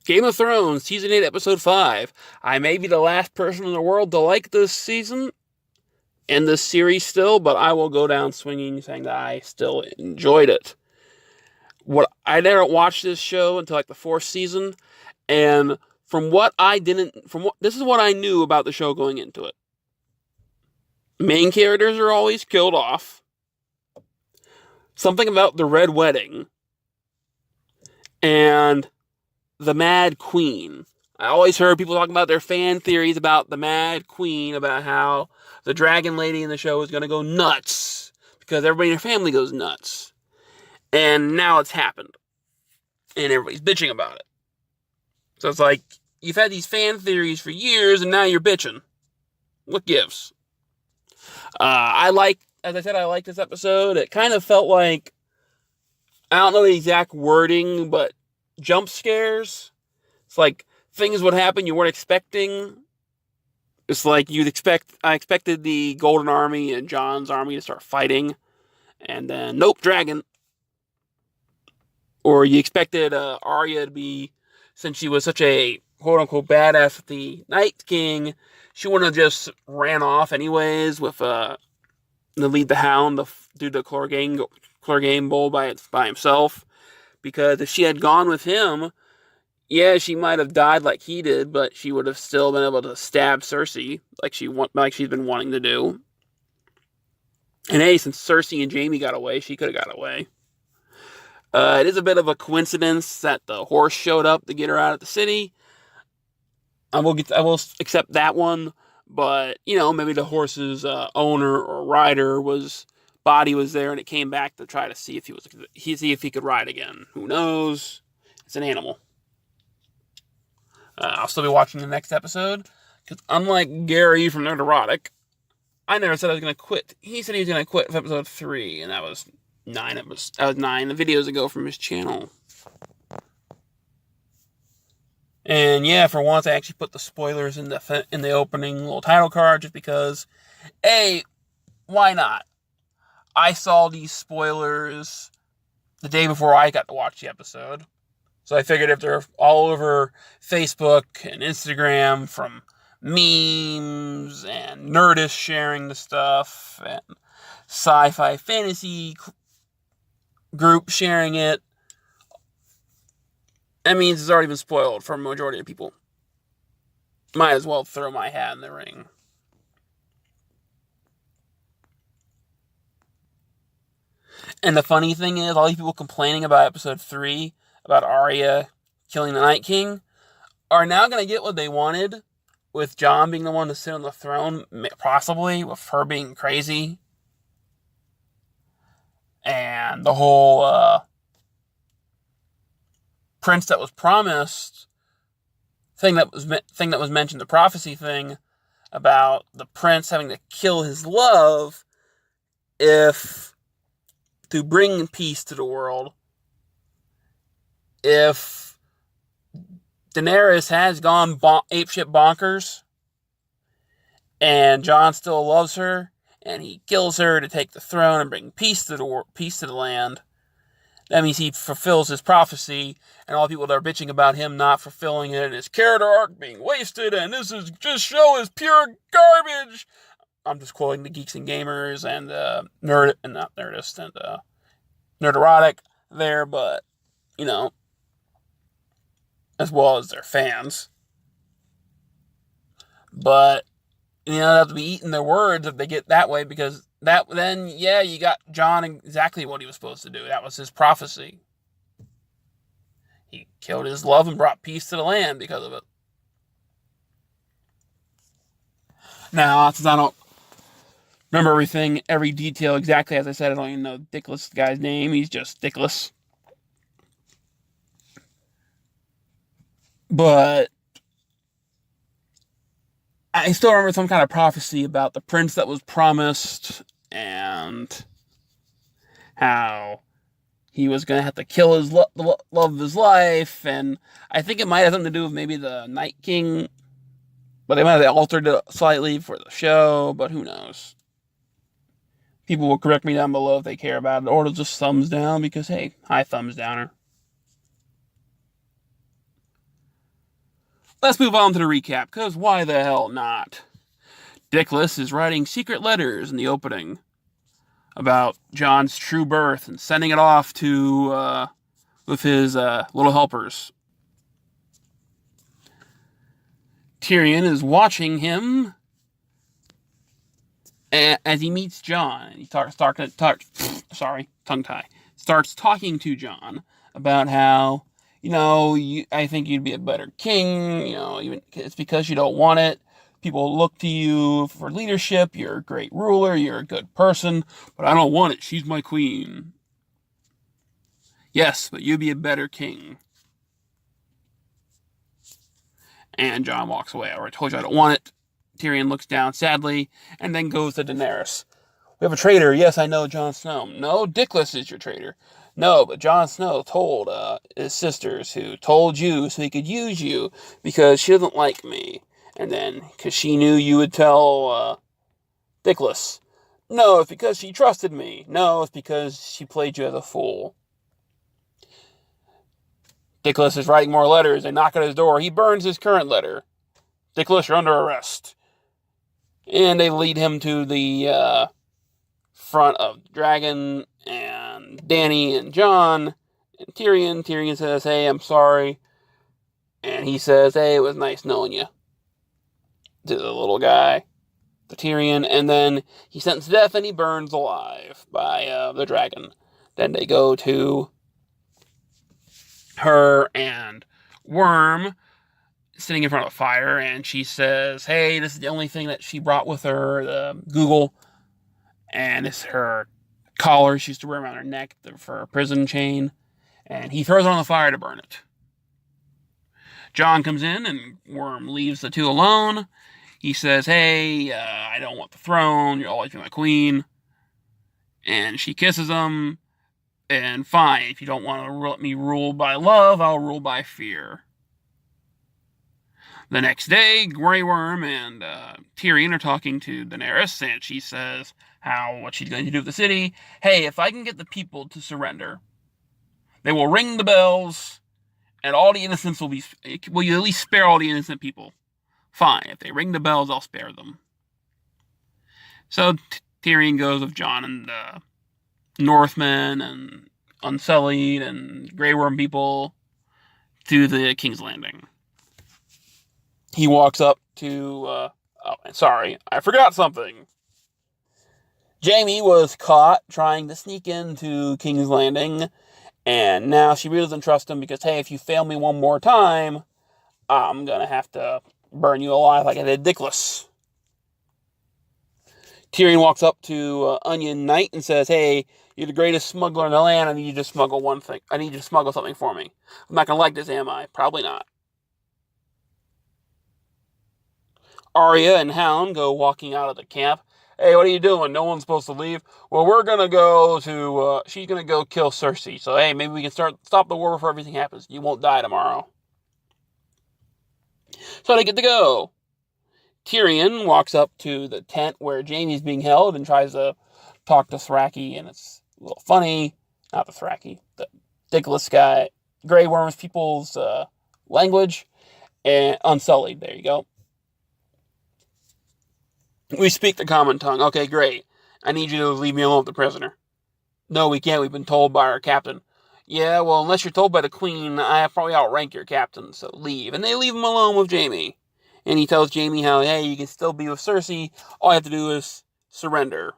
Game of Thrones, Season 8, Episode 5. I may be the last person in the world to like this season and this series still, but I will go down swinging saying that I still enjoyed it. What I never watched this show until like the fourth season, and this is what I knew about the show going into it. Main characters are always killed off. Something about the Red Wedding and the Mad Queen. I always heard people talking about their fan theories about the Mad Queen, about how the dragon lady in the show is going to go nuts because everybody in her family goes nuts. And now it's happened. And everybody's bitching about it. So it's like, you've had these fan theories for years and now you're bitching. What gives? As I said, I like this episode. It kind of felt like, I don't know the exact wording, but jump scares. It's like things would happen you weren't expecting. It's like I expected the Golden Army and Jon's army to start fighting, and then nope, dragon. Or you expected Arya to be, since she was such a quote unquote badass with the Night King, she wouldn't have just ran off anyways with to lead the Hound to do the Chlorgane Bowl by himself. Because if she had gone with him, yeah, she might have died like he did, but she would have still been able to stab Cersei like she's been wanting to do. And hey, since Cersei and Jaime got away, she could have got away. It is a bit of a coincidence that the horse showed up to get her out of the city. I will accept that one, but maybe the horse's owner or rider body was there, and it came back to try to see if he could ride again. Who knows? It's an animal. I'll still be watching the next episode because unlike Gary from Nerderotic, I never said I was going to quit. He said he was going to quit with episode 3, and that was 9 videos ago from his channel. And yeah, for once I actually put the spoilers in the opening little title card just because, A, why not? I saw these spoilers the day before I got to watch the episode. So I figured if they're all over Facebook and Instagram from memes and Nerdist sharing the stuff and sci-fi fantasy group sharing it, that means it's already been spoiled for a majority of people. Might as well throw my hat in the ring. And the funny thing is, all these people complaining about episode 3, about Arya killing the Night King, are now going to get what they wanted, with Jon being the one to sit on the throne, possibly, with her being crazy. And the whole prince that was promised thing that was mentioned, the prophecy thing about the prince having to kill his love to bring peace to the world. If Daenerys has gone apeshit bonkers and Jon still loves her and he kills her to take the throne and bring peace to the land, that means he fulfills his prophecy, and all the people that are bitching about him not fulfilling it and his character arc being wasted and this show is pure garbage. I'm just quoting the Geeks and Gamers and not Nerdist and Nerderotic there, but as well as their fans. But they have to be eating their words if they get that way, because you got Jon exactly what he was supposed to do. That was his prophecy. He killed his love and brought peace to the land because of it. Now, since I don't remember every detail exactly as I said, I don't even know Dickless guy's name. He's just Dickless. But I still remember some kind of prophecy about the prince that was promised and how he was going to have to kill his love of his life. And I think it might have something to do with maybe the Night King, but they might have altered it slightly for the show, but who knows? People will correct me down below if they care about it, or they'll just thumbs down because, hey, hi, thumbs downer. let's move on to the recap, because why the hell not? Dickless is writing secret letters in the opening about Jon's true birth and sending it off to, with his little helpers. Tyrion is watching him as he meets Jon. He starts talking to Jon about how, I think you'd be a better king. Even it's because you don't want it. People look to you for leadership. You're a great ruler. You're a good person, but I don't want it. She's my queen. Yes, but you'd be a better king. And Jon walks away. I already told you I don't want it. Tyrion looks down sadly and then goes to Daenerys. We have a traitor. Yes, I know, Jon Snow. No, Dickless is your traitor. No, but Jon Snow told his sisters, who told you so he could use you because she doesn't like me. And then, because she knew you would tell Dickless. No, it's because she trusted me. No, it's because she played you as a fool. Dickless is writing more letters. They knock at his door. He burns his current letter. Dickless, you're under arrest. And they lead him to the front of the dragon, and Dany and Jon and Tyrion. Tyrion says, hey, I'm sorry. And he says, hey, it was nice knowing you. To the little guy, to Tyrion, and then he's sentenced to death and he burns alive by the dragon. Then they go to her and Worm sitting in front of a fire, and she says, hey, this is the only thing that she brought with her, the Google, and it's her collar she used to wear around her neck for a prison chain, and he throws it on the fire to burn it. Jon comes in, and Worm leaves the two alone. He says, hey, I don't want the throne. You'll always be my queen. And she kisses him. And fine, if you don't want to let me rule by love, I'll rule by fear. The next day, Grey Worm and Tyrion are talking to Daenerys, and she says what she's going to do with the city. Hey, if I can get the people to surrender, they will ring the bells, and all the innocents will you at least spare all the innocent people? Fine, if they ring the bells, I'll spare them. So Tyrion goes with Jon and Northmen and Unsullied and Grey Worm people to the King's Landing. He walks up to... sorry, I forgot something. Jaime was caught trying to sneak into King's Landing, and now she really doesn't trust him because, hey, if you fail me one more time, I'm going to have to burn you alive like I did Dickless. Tyrion walks up to Onion Knight and says, hey, you're the greatest smuggler in the land. I need you to smuggle one thing. I need you to smuggle something for me. I'm not going to like this, am I? Probably not. Arya and Hound go walking out of the camp. Hey, what are you doing? No one's supposed to leave. Well, we're going to go to... she's going to go kill Cersei. So, hey, maybe we can stop the war before everything happens. You won't die tomorrow. So they get to go. Tyrion walks up to the tent where Jaime's being held and tries to talk to Thraki, and it's a little funny. Not the Thraki, the Dickless guy. Grey Worm's people's language. And Unsullied, there you go. We speak the common tongue. Okay, great. I need you to leave me alone with the prisoner. No, we can't. We've been told by our captain. Yeah, well, unless you're told by the queen, I probably outrank your captain, so leave. And they leave him alone with Jaime. And he tells Jaime how, hey, you can still be with Cersei. All you have to do is surrender.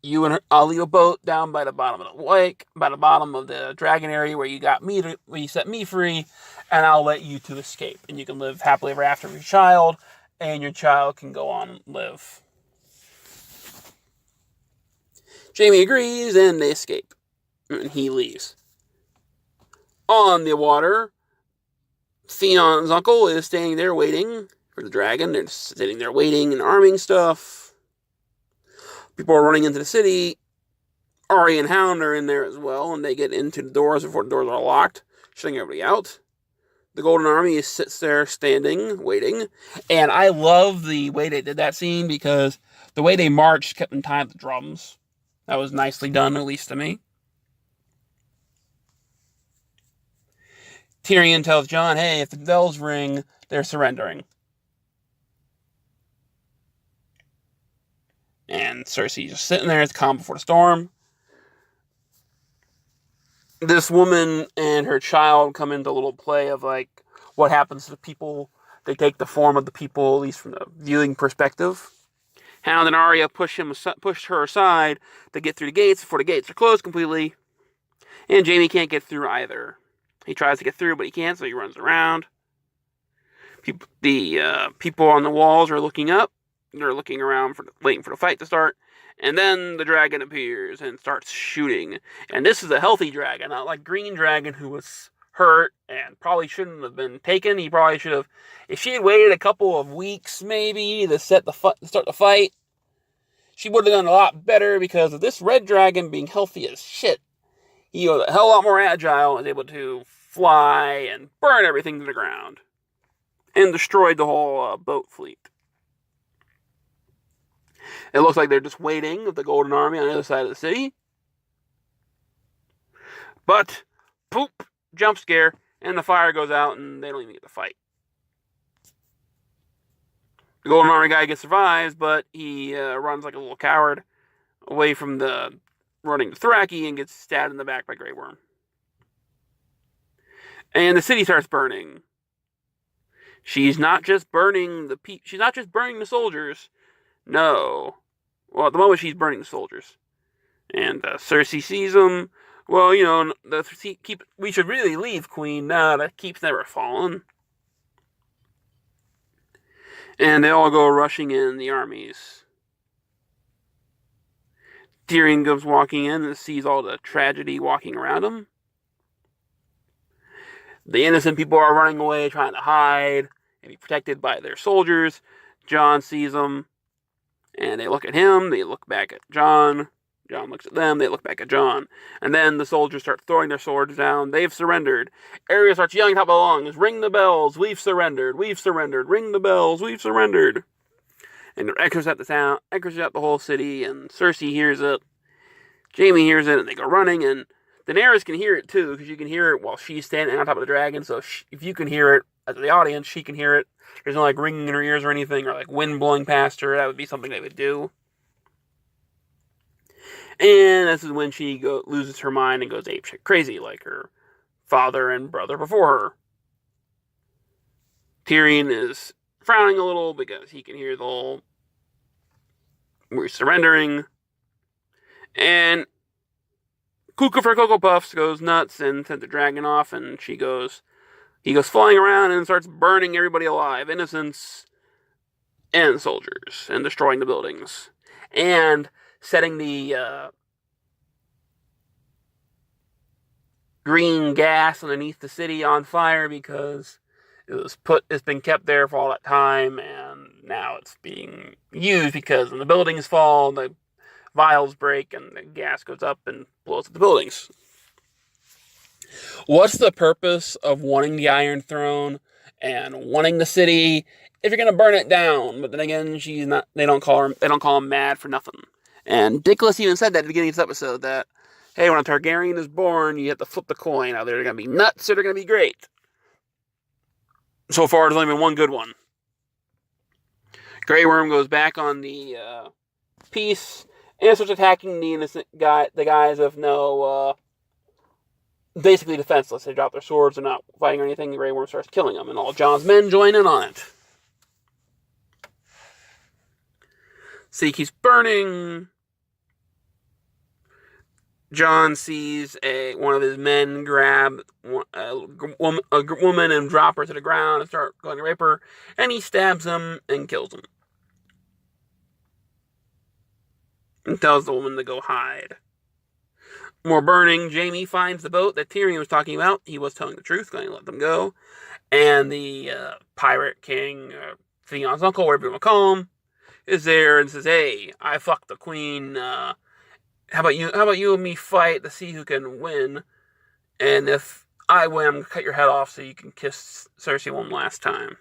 You and her, I'll leave a boat down by the bottom of the lake, by the bottom of the dragon area where you set me free, and I'll let you two escape. And you can live happily ever after with your child, and your child can go on and live. Jaime agrees, and they escape. And he leaves. On the water, Theon's uncle is standing there waiting for the dragon. They're sitting there waiting and arming stuff. People are running into the city. Arya and Hound are in there as well, and they get into the doors before the doors are locked, shutting everybody out. The Golden Army sits there standing, waiting. And I love the way they did that scene because the way they marched kept in time with the drums. That was nicely done, at least to me. Tyrion tells Jon, hey, if the bells ring, they're surrendering. And Cersei's just sitting there, it's calm before the storm. This woman and her child come into a little play of like what happens to the people. They take the form of the people, at least from the viewing perspective. Hound and Arya push her aside to get through the gates before the gates are closed completely. And Jaime can't get through either. He tries to get through, but he can't, so he runs around. The people on the walls are looking up. They're looking around, waiting for the fight to start. And then the dragon appears and starts shooting. And this is a healthy dragon, not like Green Dragon, who was hurt and probably shouldn't have been taken. He probably should have, if she had waited a couple of weeks maybe to start the fight, she would have done a lot better, because of this red dragon being healthy as shit. He was a hell of a lot more agile and was able to fly and burn everything to the ground. And destroyed the whole boat fleet. It looks like they're just waiting with the Golden Army on the other side of the city. But, poop, jump scare, and the fire goes out and they don't even get to fight. The Golden Army guy survives, but he runs like a little coward away from the running Dothraki and gets stabbed in the back by Grey Worm. And the city starts burning. She's not just burning the soldiers. No. Well, at the moment she's burning the soldiers. And Cersei sees them. Well, we should really leave, Queen. Nah, the keep's never fallen. And they all go rushing in, the armies. Tyrion goes walking in and sees all the tragedy walking around him. The innocent people are running away, trying to hide and be protected by their soldiers. Jon sees them, and they look at him, they look back at Jon. Jon looks at them, they look back at Jon. And then the soldiers start throwing their swords down. They've surrendered. Arya starts yelling top of the lungs, ring the bells, we've surrendered, ring the bells, we've surrendered. And it echoes out the whole city, and Cersei hears it. Jaime hears it, and they go running, and Daenerys can hear it too, because you can hear it while she's standing on top of the dragon. So if you can hear it as the audience, she can hear it. There's no like ringing in her ears or anything, or like wind blowing past her. That would be something they would do. And this is when she loses her mind and goes apeshit crazy, like her father and brother before her. Tyrion is frowning a little because he can hear the whole "we're surrendering." And Cuckoo for Cocoa Puffs goes nuts and sends the dragon off, and he goes flying around and starts burning everybody alive, innocents and soldiers, and destroying the buildings, and setting the green gas underneath the city on fire, because it's been kept there for all that time, and now it's being used, because when the buildings fall, the vials break and the gas goes up and blows up the buildings. What's the purpose of wanting the Iron Throne and wanting the city if you're gonna burn it down? But then again, they don't call him mad for nothing. And Dickless even said that at the beginning of this episode, that hey, when a Targaryen is born, you have to flip the coin. Either they're gonna be nuts or they're gonna be great. So far, there's only been one good one. Grey Worm goes back on the piece and starts attacking the guys of basically defenseless. They drop their swords, they're not fighting or anything. The Grey Worm starts killing them, and all Jon's men join in on it. City keeps burning. Jon sees one of his men grab a woman and drop her to the ground and start going to rape her, and he stabs him and kills him. And tells the woman to go hide. More burning. Jaime finds the boat that Tyrion was talking about. He was telling the truth, going to let them go. And the pirate king, Theon's uncle, whatever you want to call him, is there and says, hey, I fucked the queen. How about you and me fight to see who can win? And if I win, I'm going to cut your head off so you can kiss Cersei one last time.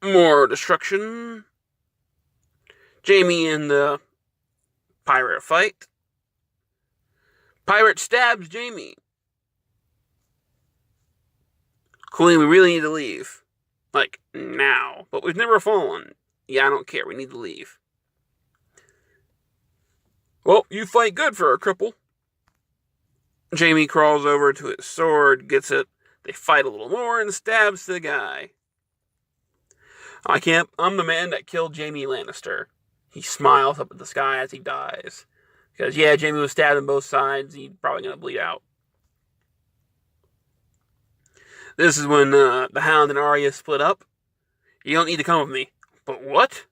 More destruction. Jaime and the pirate fight. Pirate stabs Jaime. Queen, we really need to leave. Like, now. But we've never fallen. Yeah, I don't care. We need to leave. Well, you fight good for a cripple. Jaime crawls over to his sword, gets it. They fight a little more and stabs the guy. I'm the man that killed Jaime Lannister. He smiles up at the sky as he dies. Because, yeah, Jaime was stabbed on both sides. He's probably going to bleed out. This is when the Hound and Arya split up. You don't need to come with me. But what?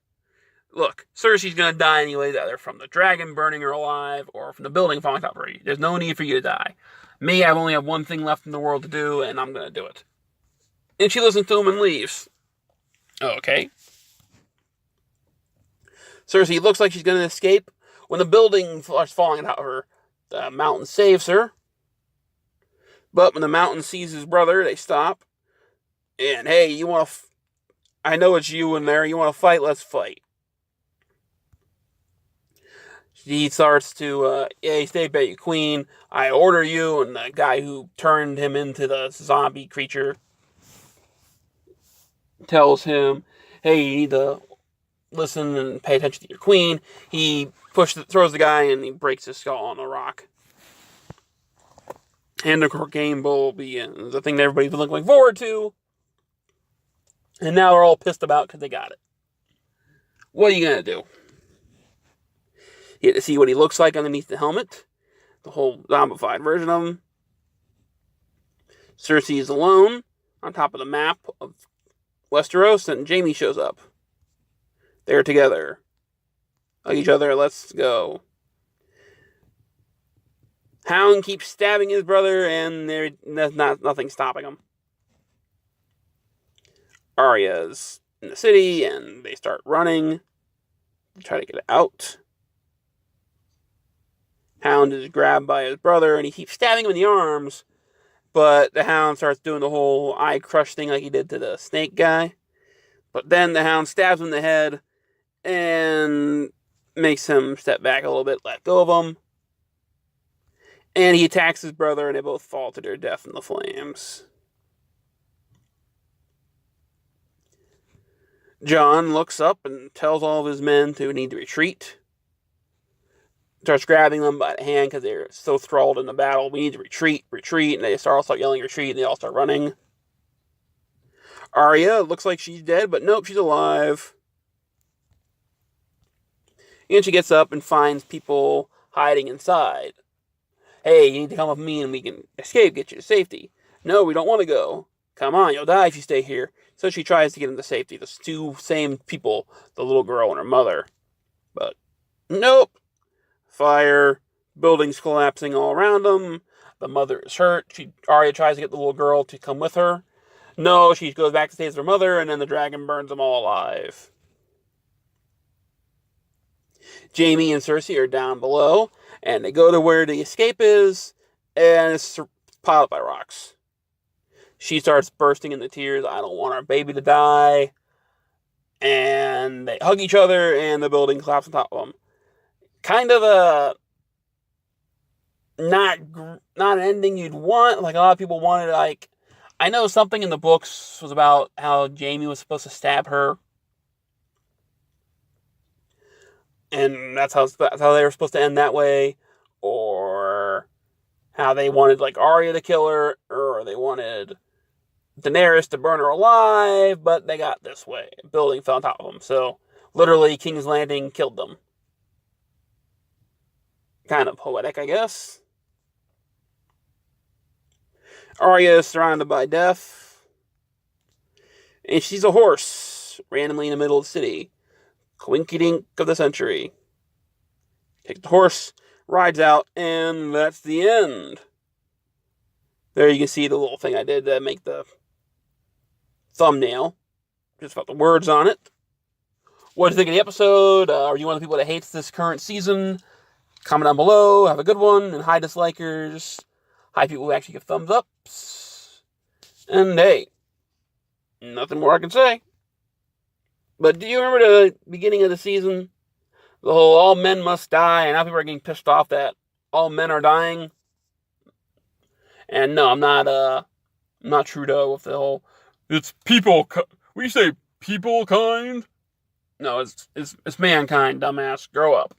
Look, Cersei's going to die anyway, either from the dragon burning her alive or from the building falling on top of her. There's no need for you to die. Me, I only have one thing left in the world to do, and I'm going to do it. And she listens to him and leaves. Okay. Cersei looks like she's going to escape. When the building starts falling on top of her, the mountain saves her. But when the mountain sees his brother, they stop. And, hey, you want to... I know it's you in there. You want to fight? Let's fight. He starts to, hey, stay back, you queen. I order you. And the guy who turned him into the zombie creature tells him, hey, you need to listen and pay attention to your queen. He throws the guy and he breaks his skull on the rock. And the game will be the thing that everybody's been looking forward to. And now they're all pissed about because they got it. What are you going to do? You get to see what he looks like underneath the helmet. The whole zombified version of him. Cersei is alone on top of the map of Westeros, and Jaime shows up. They're together. Hug each other, let's go. Hound keeps stabbing his brother, and there's nothing stopping him. Arya's in the city, and they start running to try to get out. Hound is grabbed by his brother, and he keeps stabbing him in the arms, but the Hound starts doing the whole eye crush thing like he did to the snake guy. But then the Hound stabs him in the head, and makes him step back a little bit, let go of him. And he attacks his brother, and they both fall to their death in the flames. Jon looks up and tells all of his men to need to retreat. Starts grabbing them by the hand because they're so enthralled in the battle. We need to retreat, retreat. And they all start yelling retreat, and they all start running. Arya looks like she's dead, but nope, she's alive. And she gets up and finds people hiding inside. Hey, you need to come with me and we can escape, get you to safety. No, we don't want to go. Come on, you'll die if you stay here. So she tries to get into safety. The two same people, the little girl and her mother. But nope. Fire, buildings collapsing all around them. The mother is hurt. Arya tries to get the little girl to come with her. No, she goes back to stay with her mother, and then the dragon burns them all alive. Jaime and Cersei are down below, and they go to where the escape is, and it's piled up by rocks. She starts bursting into tears. I don't want our baby to die. And they hug each other, and the building collapses on top of them. Kind of a not an ending you'd want. Like a lot of people wanted. Like I know something in the books was about how Jaime was supposed to stab her, and that's how they were supposed to end that way, or how they wanted like Arya to kill her, or they wanted Daenerys to burn her alive, but they got this way. A building fell on top of them, so literally King's Landing killed them. Kind of poetic, I guess. Arya is surrounded by death, and she's a horse randomly in the middle of the city. Coinky-dink of the century. Takes the horse, rides out, and that's the end. There you can see the little thing I did to make the thumbnail. Just about the words on it. What do you think of the episode? Are you one of the people that hates this current season? Comment down below. Have a good one. And hi, dislikers. Hi, people who actually give thumbs ups. And hey, nothing more I can say. But do you remember the beginning of the season? The whole all men must die, and now people are getting pissed off that all men are dying. And no, I'm not Not Trudeau with the whole, it's people, we say people kind? No, it's mankind, dumbass. Grow up.